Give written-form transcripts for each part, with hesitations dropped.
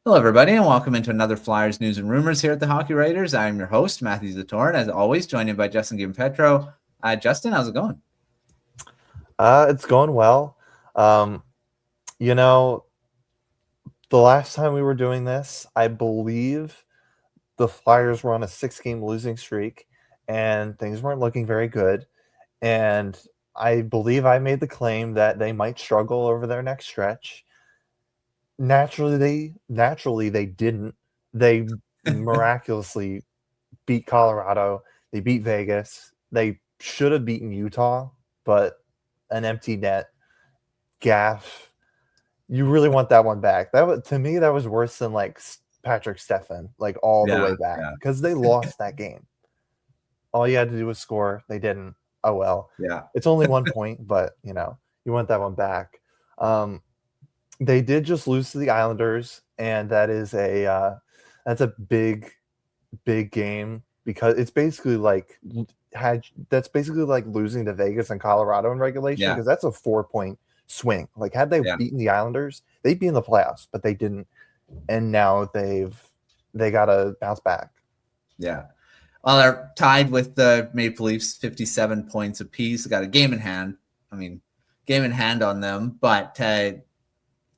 Hello, everybody, and welcome into another Flyers news and rumors here at the Hockey Writers. I'm your host, Matthew Zator, and as always, joined by Justin Giampietro. Justin, how's it going? It's going well. Um, you know, the last time we were doing this, I believe the Flyers were on a 6-game losing streak, and things weren't looking very good. And I believe I made the claim that they might struggle over their next stretch. Naturally they didn't. They miraculously beat Colorado. They beat Vegas. They should have beaten Utah, but an empty net gaff. You really want that one back. To me, that was worse than like Patrick Stefan, like all the way back, because they lost that game. All you had to do was score. They didn't. Oh well. Yeah. It's only 1 point, but you want that one back. They did just lose to the Islanders, and that's a big game because it's basically like losing to Vegas and Colorado in regulation because that's a 4-point swing. Like had they beaten the Islanders, they'd be in the playoffs, but they didn't, and now they gotta bounce back. Yeah. Well, they're tied with the Maple Leafs, 57 points apiece. They got a game in hand. Game in hand on them, but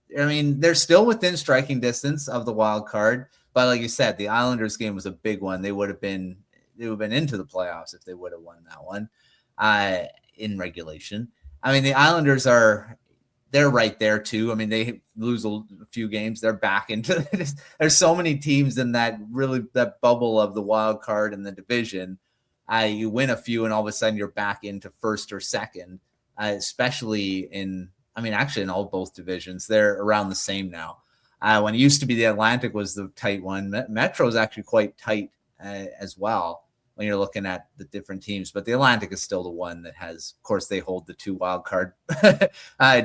they're still within striking distance of the wild card. But like you said, the Islanders game was a big one. They would have been into the playoffs if they would have won that one in regulation. The Islanders they're right there too. They lose a few games, they're back into this. There's so many teams in that bubble of the wild card in the division. You win a few and all of a sudden you're back into first or second, especially in both divisions. They're around the same now. When it used to be the Atlantic was the tight one, Metro is actually quite tight as well when you're looking at the different teams. But the Atlantic is still the one that has, of course, they hold the two wild card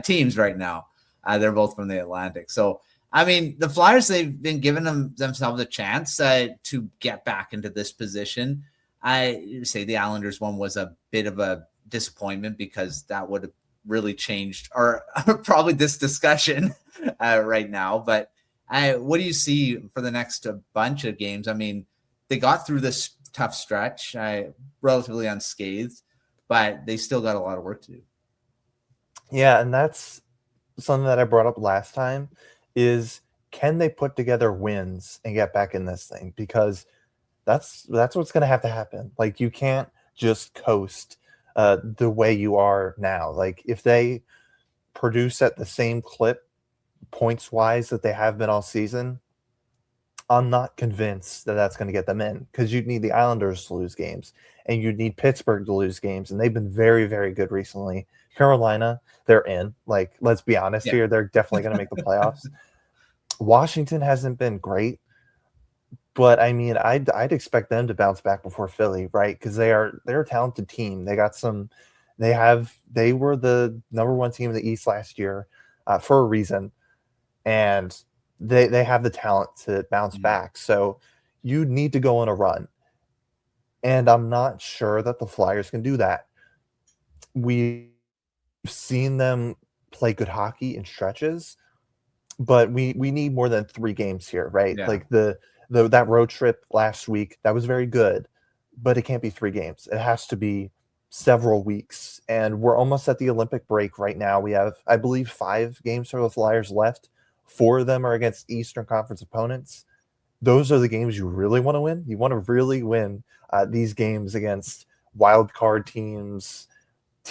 teams right now. They're both from the Atlantic. So, the Flyers, they've been giving themselves a chance to get back into this position. I say the Islanders one was a bit of a disappointment because that would have really changed or probably this discussion right now. But what do you see for the next bunch of games? They got through this tough stretch relatively unscathed, but they still got a lot of work to do. Yeah, and that's something that I brought up last time is can they put together wins and get back in this thing? Because that's what's going to have to happen. Like you can't just coast the way you are now. Like if they produce at the same clip points wise that they have been all season, I'm not convinced that that's going to get them in because you'd need the Islanders to lose games and you'd need Pittsburgh to lose games, and they've been very, very good recently. Carolina, they're in. Like, let's be honest here, they're definitely going to make the playoffs. Washington hasn't been great, but I'd expect them to bounce back before Philly, right? Because they're a talented team. They were the number one team in the East last year for a reason, and they have the talent to bounce back. So you need to go on a run, and I'm not sure that the Flyers can do that. We've seen them play good hockey in stretches, but we need more than 3 games here, right? Yeah. Like that road trip last week, that was very good, but it can't be 3 games. It has to be several weeks, and we're almost at the Olympic break right now. We have, I believe, 5 games for the Flyers left. 4 of them are against Eastern Conference opponents. Those are the games you really want to win. You want to really win these games against wild card teams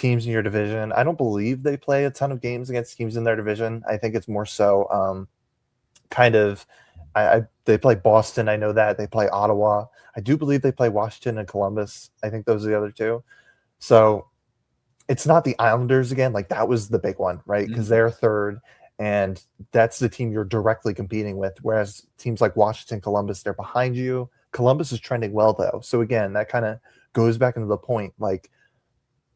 in your division. I don't believe they play a ton of games against teams in their division. I think it's more so they play Boston. I know that. They play Ottawa. I do believe they play Washington and Columbus. I think those are the other 2. So it's not the Islanders again. Like that was the big one, right? Because they're third, and that's the team you're directly competing with. Whereas teams like Washington, Columbus, they're behind you. Columbus is trending well, though. So again, that kind of goes back into the point. Like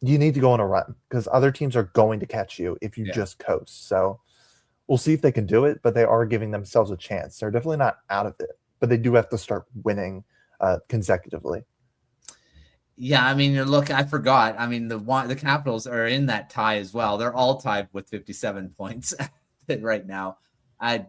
you need to go on a run because other teams are going to catch you if you just coast. So we'll see if they can do it, but they are giving themselves a chance. They're definitely not out of it, but they do have to start winning consecutively. Yeah, look, I forgot. The Capitals are in that tie as well. They're all tied with 57 points right now.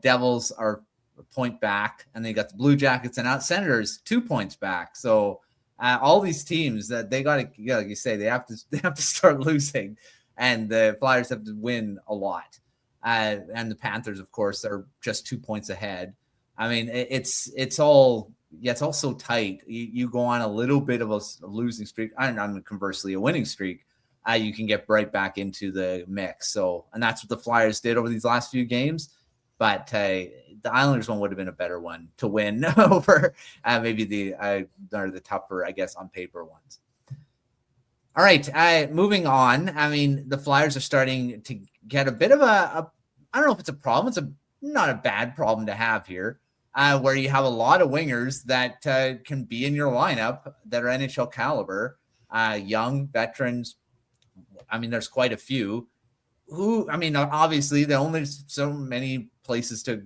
Devils are a point back, and then you got the Blue Jackets and out Senators 2 points back. So all these teams that they got to, like you say, they have to start losing, and the Flyers have to win a lot. And the Panthers, of course, are just 2 points ahead. I mean, it's all so tight. You go on a little bit of a losing streak, and conversely a winning streak, you can get right back into the mix. So, and that's what the Flyers did over these last few games. But the Islanders one would have been a better one to win over maybe the tougher, I guess, on paper ones. All right, moving on. I mean, the Flyers are starting to get a bit of I don't know if it's a problem. It's not a bad problem to have here, where you have a lot of wingers that can be in your lineup that are NHL caliber, young veterans. I mean, there's quite a few who, I mean, obviously there are only so many places to,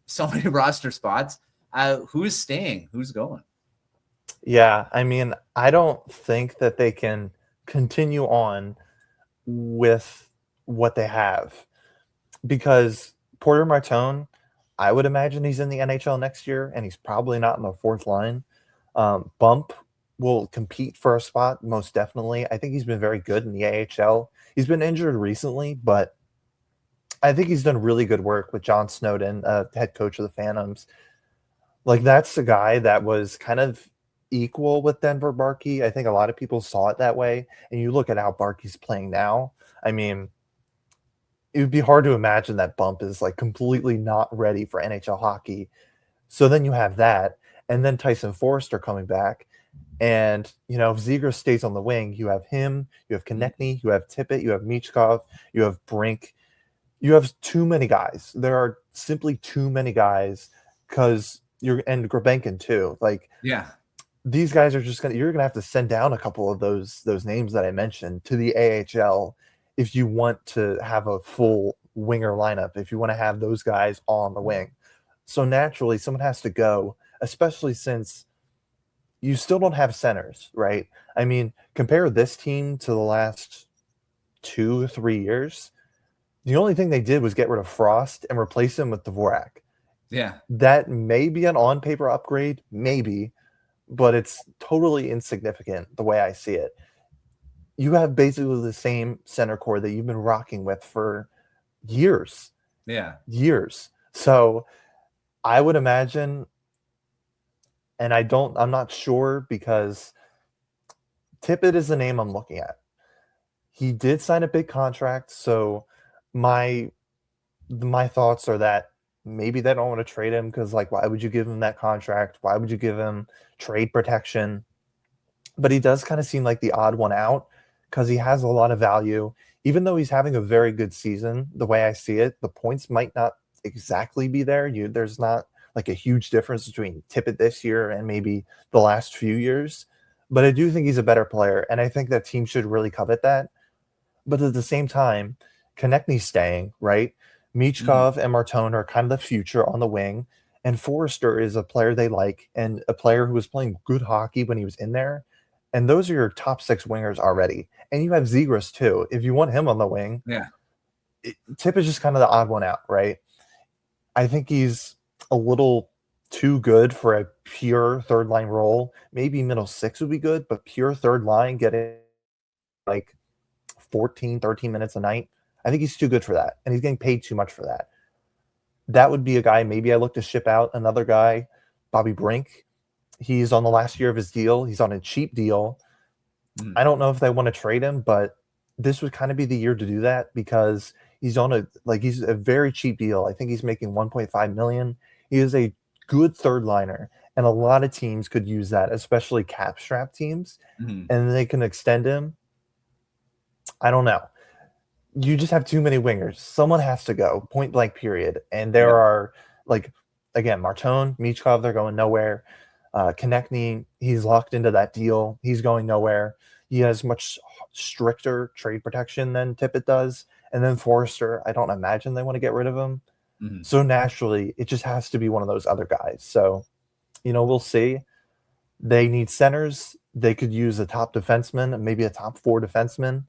so many roster spots. Who's staying? Who's going? Yeah, I mean, I don't think that they can continue on with what they have, because Porter Martone, I would imagine he's in the NHL next year, and he's probably not in the fourth line. Bump will compete for a spot, most definitely. I think he's been very good in the AHL. He's been injured recently, but I think he's done really good work with John Snowden, head coach of the Phantoms. Like, that's a guy that was kind of equal with Denver Barkey. I think a lot of people saw it that way. And you look at how Barkey's playing now. I mean, it would be hard to imagine that Bump is like completely not ready for NHL hockey. So then you have that, and then Tyson Forrester coming back. And, if Zegras stays on the wing, you have him, you have Konechny, you have Tippett, you have Michkov, you have Brink. You have too many guys. There are simply too many guys, and Grabenkin too. Like, yeah, these guys are you're gonna have to send down a couple of those names that I mentioned to the AHL if you want to have a full winger lineup, if you want to have those guys on the wing. So naturally someone has to go, especially since you still don't have centers, right? I mean, compare this team to the last 2 or 3 years. The only thing they did was get rid of Frost and replace him with Dvorak. Yeah. That may be an on-paper upgrade, maybe, but it's totally insignificant the way I see it. You have basically the same center core that you've been rocking with for years. Yeah. Years. So I would imagine, and I'm not sure, because Tippett is the name I'm looking at. He did sign a big contract, so my thoughts are that maybe they don't want to trade him, because, like, why would you give him that contract? Why would you give him trade protection? But he does kind of seem like the odd one out, because he has a lot of value. Even though he's having a very good season, the way I see it, the points might not exactly be there. There's not like a huge difference between Tippett this year and maybe the last few years. But I do think he's a better player, and I think that team should really covet that. But at the same time, Konechny's staying, right? Michkov and Martone are kind of the future on the wing, and Forrester is a player they like, and a player who was playing good hockey when he was in there. And those are your top 6 wingers already. And you have Zegras too. If you want him on the wing, Tip is just kind of the odd one out, right? I think he's a little too good for a pure third line role. Maybe middle 6 would be good, but pure third line, getting like 14, 13 minutes a night, I think he's too good for that. And he's getting paid too much for that. That would be a guy maybe I look to ship out. Another guy, Bobby Brink. He's on the last year of his deal. He's on a cheap deal. I don't know if they want to trade him, but this would kind of be the year to do that, because he's on he's a very cheap deal. I think he's making $1.5 million. He is a good third liner, and a lot of teams could use that, especially cap strap teams, and they can extend him. I don't know. You just have too many wingers. Someone has to go, point blank, period. And there are, again, Martone, Michkov, they're going nowhere. Konechny, he's locked into that deal. He's going nowhere. He has much stricter trade protection than Tippett does. And then Forrester, I don't imagine they want to get rid of him. So naturally, it just has to be one of those other guys. So, we'll see. They need centers. They could use a top defenseman, maybe a top 4 defenseman.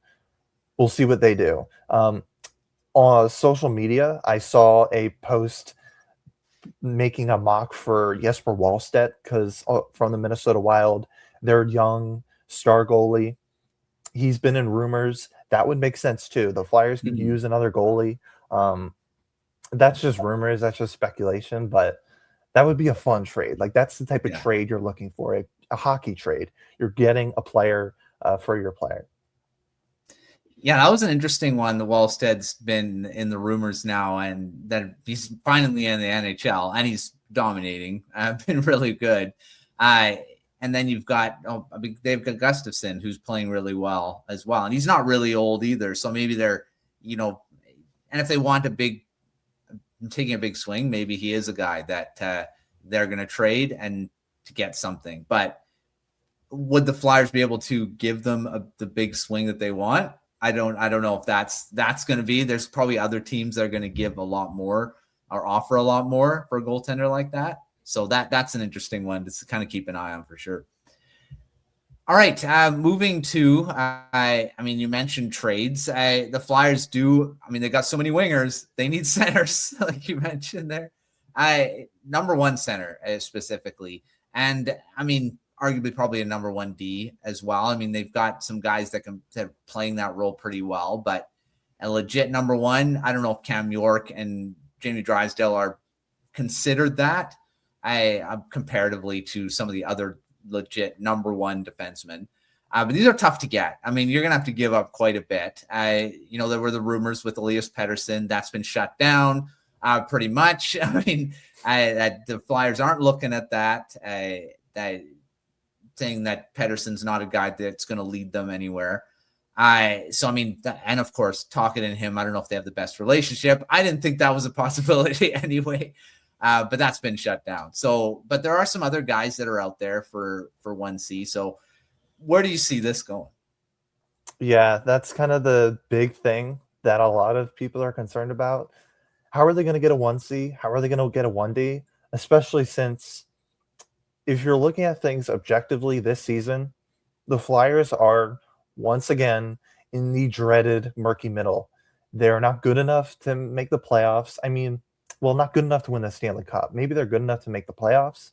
We'll see what they do. On social media, I saw a post making a mock for Jesper Wallstedt because from the Minnesota Wild, their young star goalie. He's been in rumors. That would make sense too. The Flyers could Mhm. use another goalie. That's just rumors. That's just speculation. But that would be a fun trade. Like that's the type of Yeah. trade you're looking for. A hockey trade. You're getting a player for your player. Yeah, that was an interesting one. The Wallstead's been in the rumors now, and that he's finally in the NHL, and he's dominating. Been really good. And then you've got they've got Gustafsson, who's playing really well as well, and he's not really old either. So maybe they're, and if they want taking a big swing, maybe he is a guy that they're going to trade and to get something. But would the Flyers be able to give them the big swing that they want? I don't know if that's going to be. There's probably other teams that are going to give a lot more or offer a lot more for a goaltender like that. So that's an interesting one to kind of keep an eye on for sure. All right, moving to, I mean, you mentioned trades. The Flyers do, I mean, they got so many wingers. They need centers, like you mentioned there. Number one center specifically. And, I mean, arguably probably a number one D as well. I mean, they've got some guys that are playing that role pretty well, but a legit number one, I don't know if Cam York and Jamie Drysdale are considered that. Comparatively to some of the other legit number one defensemen. But these are tough to get. I mean, you're going to have to give up quite a bit. There were the rumors with Elias Pettersson. That's been shut down pretty much. I mean, the Flyers aren't looking at that, saying that Pettersson's not a guy that's going to lead them anywhere. And of course, Tocchet and him, I don't know if they have the best relationship. I didn't think that was a possibility anyway. But that's been shut down. So, but there are some other guys that are out there for 1C. So where do you see this going? Yeah, that's kind of the big thing that a lot of people are concerned about. How are they going to get a 1C? How are they going to get a 1D? Especially since if you're looking at things objectively this season, the Flyers are once again in the dreaded murky middle. They're not good enough to make the playoffs. I mean, well, not good enough to win the Stanley Cup. Maybe they're good enough to make the playoffs,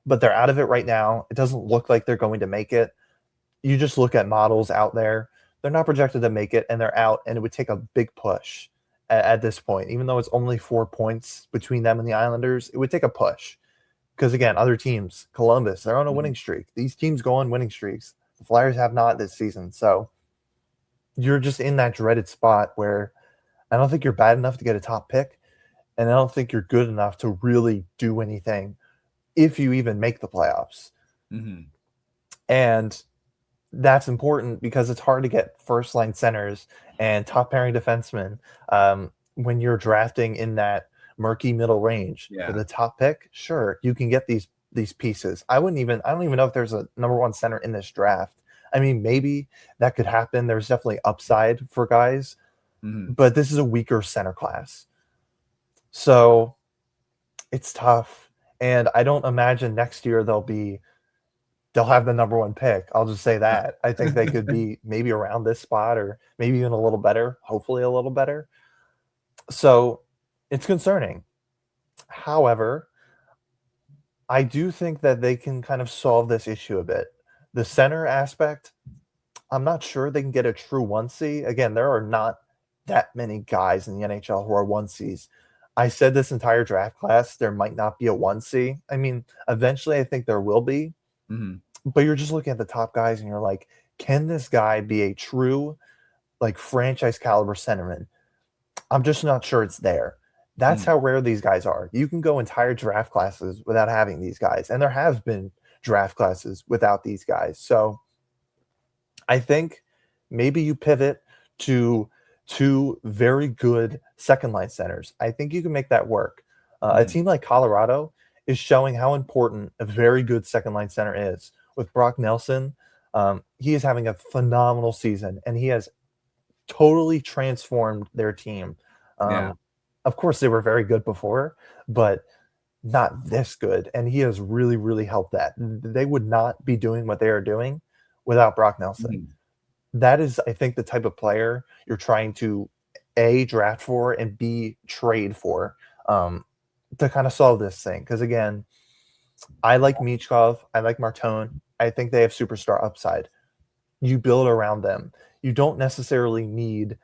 but they're out of it right now. It doesn't look like they're going to make it. You just look at models out there. They're not projected to make it, and they're out, and it would take a big push at this point. Even though it's only 4 points between them and the Islanders, it would take a push. Because, again, other teams, Columbus, they're on a winning streak. These teams go on winning streaks. The Flyers have not this season. So you're just in that dreaded spot where I don't think you're bad enough to get a top pick, and I don't think you're good enough to really do anything if you even make the playoffs. Mm-hmm. And that's important because it's hard to get first-line centers and top-pairing defensemen when you're drafting in that murky middle range. Yeah. For the top pick, sure, you can get these pieces. I don't even know if there's a number one center in this draft. I mean, maybe that could happen. There's definitely upside for guys, but this is a weaker center class. So it's tough. And I don't imagine next year they'll have the number one pick. I'll just say that. I think they could be maybe around this spot or maybe even a little better, hopefully a little better. So it's concerning. However, I do think that they can kind of solve this issue a bit. The center aspect, I'm not sure they can get a true 1C. Again, there are not that many guys in the NHL who are 1Cs. I said this entire draft class, there might not be a 1C. I mean, eventually I think there will be. Mm-hmm. But you're just looking at the top guys and you're like, can this guy be a true like franchise caliber centerman? I'm just not sure it's there. That's how rare these guys are. You can go entire draft classes without having these guys. And there have been draft classes without these guys. So I think maybe you pivot to two very good second line centers. I think you can make that work. A team like Colorado is showing how important a very good second line center is. With Brock Nelson, he is having a phenomenal season, and he has totally transformed their team. Of course, they were very good before, but not this good. And he has really, really helped that. They would not be doing what they are doing without Brock Nelson. That is, I think, the type of player you're trying to A, draft for, and B, trade for. to kind of solve this thing. Because again, I like Michkov. I like Martone. I think they have superstar upside. You build around them. You don't necessarily need,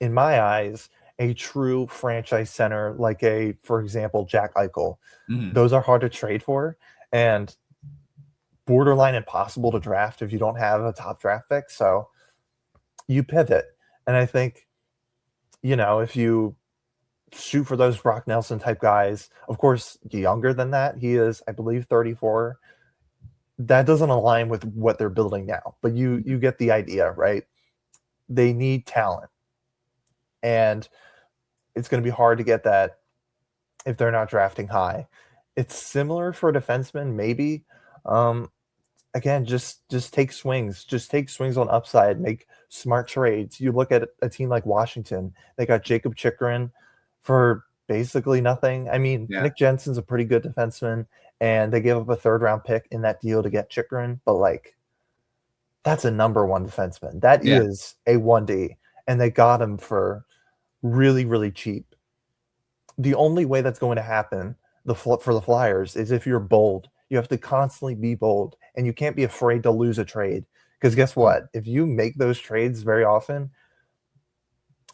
in my eyes, a true franchise center like for example, Jack Eichel. Mhm. Those are hard to trade for and borderline impossible to draft if you don't have a top draft pick. So you pivot. And I think, if you shoot for those Brock Nelson type guys, of course, younger than that, he is, I believe, 34. That doesn't align with what they're building now, but you get the idea, right? They need talent. And it's going to be hard to get that if they're not drafting high. It's similar for defensemen, maybe. Again, just take swings. Just take swings on upside. Make smart trades. You look at a team like Washington. They got Jacob Chikrin for basically nothing. I mean, Yeah. Nick Jensen's a pretty good defenseman, and they gave up a third-round pick in that deal to get Chikrin. But, that's a number one defenseman. That is a 1D, and they got him for really, really cheap. The only way that's going to happen for the Flyers is if you're bold. You have to constantly be bold, and you can't be afraid to lose a trade. Because guess what? If you make those trades very often,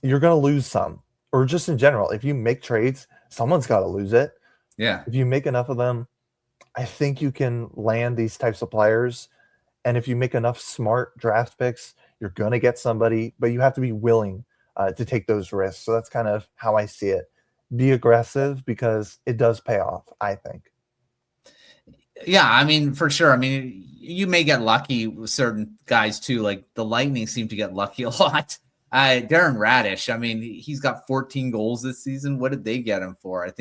you're going to lose some. Or just in general, if you make trades, someone's got to lose it. Yeah. If you make enough of them, I think you can land these types of players. And if you make enough smart draft picks, you're going to get somebody, but you have to be willing to take those risks. So that's kind of how I see it. Be aggressive because it does pay off, I think. Yeah, I mean, for sure. I mean, you may get lucky with certain guys too. Like the Lightning seem to get lucky a lot. Darren Radish, I mean, he's got 14 goals this season. What did they get him for? I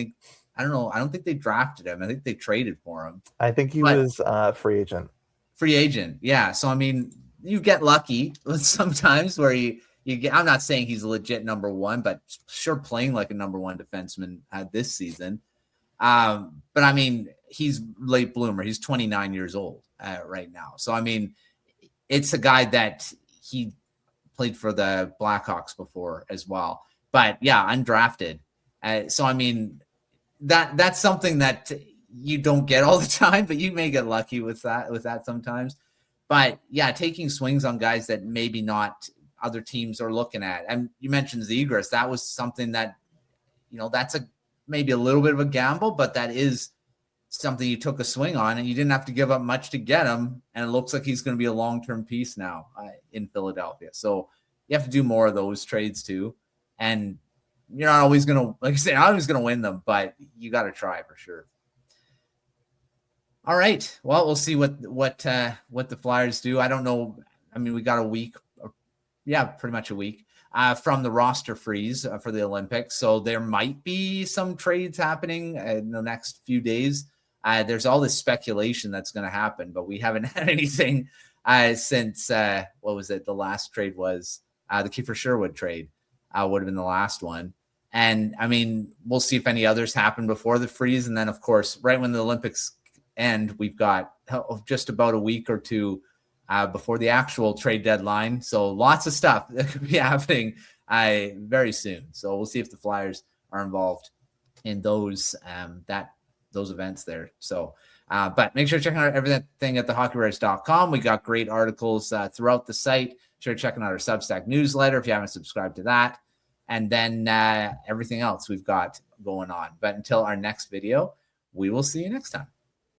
don't know. I don't think they drafted him. I think they traded for him. I think he was free agent. Free agent, yeah. So I mean, you get lucky sometimes where you get. I'm not saying he's a legit number one, but sure playing like a number one defenseman this season. But I mean, he's late bloomer. He's 29 years old right now. So I mean, it's a guy that he played for the Blackhawks before as well. But yeah, undrafted. So I mean, that's something that you don't get all the time, but you may get lucky with that sometimes. But yeah, taking swings on guys that maybe not other teams are looking at. And you mentioned Zegras. That was something that, that's maybe a little bit of a gamble, but that is something you took a swing on, and you didn't have to give up much to get him. And it looks like he's going to be a long-term piece now in Philadelphia. So you have to do more of those trades too. And you're not always going to, like I said, not always going to win them, but you got to try for sure. All right. Well, we'll see what the Flyers do. I don't know. I mean, we got a week, pretty much a week from the roster freeze for the Olympics. So there might be some trades happening in the next few days. There's all this speculation that's going to happen, but we haven't had anything since, what was it? The last trade was the Kiefer Sherwood trade would have been the last one. And I mean, we'll see if any others happen before the freeze. And then of course, right when the Olympics end, we've got just about a week or two before the actual trade deadline. So lots of stuff that could be happening very soon. So we'll see if the Flyers are involved in those events there. So, but make sure to check out everything at thehockeywriters.com. We got great articles throughout the site. Sure, checking out our Substack newsletter if you haven't subscribed to that. And then everything else we've got going on. But until our next video, we will see you next time.